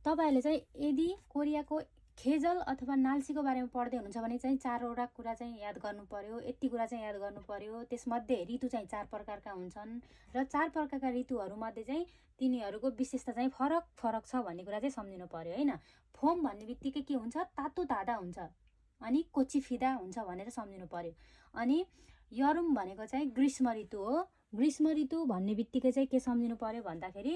तपाईहरुले चाहिँ यदि कोरियाको खेजल अथवा नाल्सीको बारेमा पढ्दै हुनुहुन्छ भने चाहिँ 4वटा कुरा चाहिँ याद गर्नु पर्यो, यति कुरा चाहिँ याद गर्नु पर्यो। त्यसमध्ये ऋतु चाहिँ 4 प्रकारका हुन्छन् र 4 प्रकारका ऋतुहरूमध्ये चाहिँ तिनीहरूको विशेषता चाहिँ फरक फरक छ भन्ने कुरा चाहिँ सम्झिनु पर्यो हैन। फोम भन्ने बित्तिकै के हुन्छ, तातो तादा हुन्छ अनि कोचिफिदा हुन्छ भनेर सम्झिनु पर्यो। अनि यरुम भनेको चाहिँ ग्रीष्म ऋतु हो। ग्रीष्म ऋतु भन्ने बित्तिकै चाहिँ के सम्झिनु पर्यो भन्दाखेरि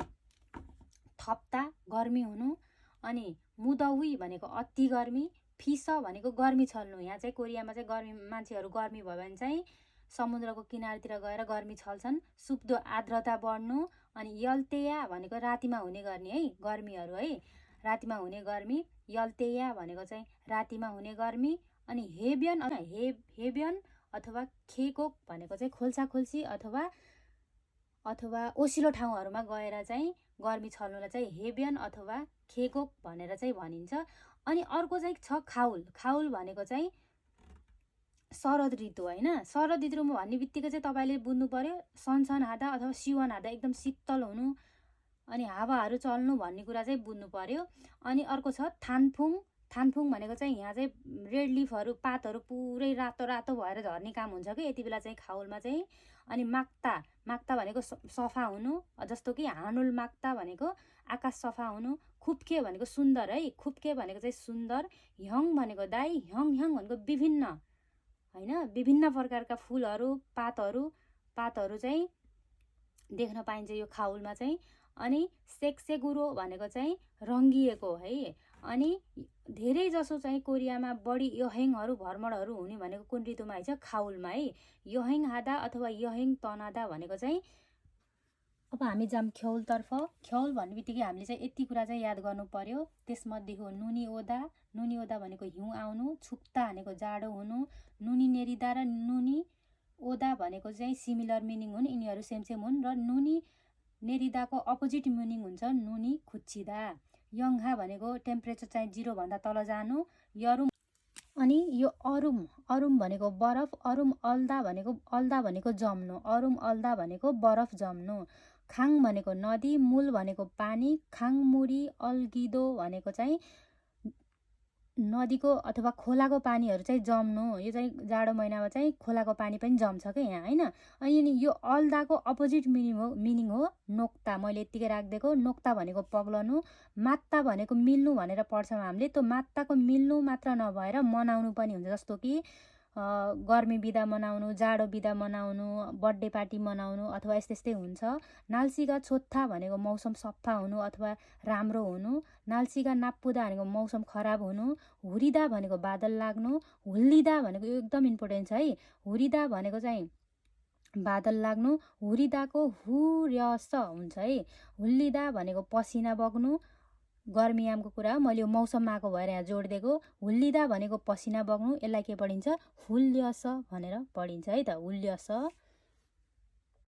थप्ता गर्मी हुनु, अनि मुदौई भनेको अति गर्मी, फिस भनेको गर्मी छल्नु। यहाँ चाहिँ कोरियामा चाहिँ गर्मी मान्छेहरू गर्मी भयो भने चाहिँ समुद्रको किनारतिर गएर गर्मी छल्छन्। सुप्दो आर्द्रता बढ्नु, अनि यल्तेया भनेको रातिमा हुने गर्ने है गर्मीहरू है, रातिमा हुने गर्मी। यल्तेया भनेको चाहिँ रातिमा हुने गर्मी। अनि हेब्यन अथवा खेकोक भनेको चाहिँ खोल्सा खोल्सी अथवा ओसिलो ठाउँहरूमा गएर चाहिँ गर्मी छल्नुलाई चाहिँ हेब्यन अथवा खेकोक भनेर चाहिँ भनिन्छ। अनि अर्को चाहिँ छ खाउल। खाउल भनेको चाहिँ शरद ऋतु हैन। शरद ऋतु भन्ने बित्तिकै चाहिँ तपाईले बुझ्नु पर्यो सनसन हादा अथवा सिवन हादा एकदम शीतल हुनु अनि हावाहरू चल्नु भन्ने कुरा चाहिँ बुझ्नु पर्यो। अनि अर्को छ थानफुङ। थानफुङ भनेको चाहिँ यहाँ चाहिँ रेड लिफहरू पातहरू पुरै रातो रातो भएर झर्ने काम हुन्छ कि यति बेला चाहिँ खाउलमा चाहिँ। अनि माक्ता। माक्ता भनेको सफा हुनु, जस्तो कि हानुल माक्ता भनेको आकाश सफा हुनु। खुप्के भनेको सुन्दर है, खुप्के भनेको चाहिँ सुन्दर। ह्यङ भनेको दाई, ह्यङ भनेको विभिन्न हैन, विभिन्न प्रकारका फुलहरू पातहरू चाहिँ देख्न पाइन्छ यो खाउलमा चाहिँ। अनि सेक्सेगुरो भनेको चाहिँ रङ्गिएको है। अनि धेरै जसो चाहिँ कोरियामा बढी यहेङहरू भ्रमणहरू हुने भनेको कुन ऋतुमा आइछ, खाउलमा है। यहेङ हादा अथवा यहेङ तनादा भनेको चाहिँ। अब हामी जाम ख्यौलतर्फ। ख्यौल भन्ने बित्तिकै हामीले चाहिँ यति कुरा चाहिँ याद गर्नु पर्यो। त्यसमध्ये हो नुनी ओदा। नुनी ओदा भनेको हिउँ आउनु, छुक्ता भनेको जाडो हुनु, नुनी नेरिदा र नुनी ओदा भनेको चाहिँ सिमिलर मिनिङ हुन्, यिनीहरू सेम सेम हुन्। र नुनी नेरिदाको अपोजिट मिनिङ हुन्छ नुनी खुच्चिदा। यङहा भनेको टेम्परेचर चाहिँ 0 भन्दा तल जानु। यरुम अनि यो अरुम भनेको बरफ। अल्दा भनेको जम्नु। अरुम अल्दा भनेको बरफ जम्नु। खाङ भनेको नदी। मूल भनेको पानी। खाङमुरी अल्गिदो भनेको चाहिँ नदीको अथवा खोलाको पानीहरू चाहिँ जम्नु। यो चाहिँ जाडो महिनामा चाहिँ खोलाको पानी पनि जम्छ के यहाँ हैन। अनि यो अल्दाको अपोजिट मिनिङ हो नोक्ता। मैले यतिकै राखिदिएको। नोक्ता भनेको पग्लनु। मात्ता भनेको मिल्नु भनेर पढ्छौँ हामीले। त्यो मात्ताको मिल्नु मात्र नभएर मनाउनु पनि हुन्छ, जस्तो कि गर्मी बिदा मनाउनु, जाडो बिदा मनाउनु, बर्थडे पार्टी मनाउनु अथवा यस्तै हुन्छ। नाल्सीका छोत्था भनेको मौसम सफा हुनु अथवा राम्रो हुनु। नाल्सीका नाप्पुदा भनेको मौसम खराब हुनु। हुरिदा भनेको बादल लाग्नु। हुल्लिदा भनेको यो एकदम इम्पोर्टेन्ट छ है। हुरिदा भनेको चाहिँ बादल लाग्नु। हुरिदाको हुर्यस हुन्छ है। हुल्लिदा भनेको पसिना बग्नु। गर्मीयामको कुरा मैले यो मौसममा आएको भएर यहाँ जोड दिएको। हुल्लिदा भनेको पसिना बग्नु, यसलाई के पढिन्छ, हुल्यस भनेर पढिन्छ है त, हुल्यस।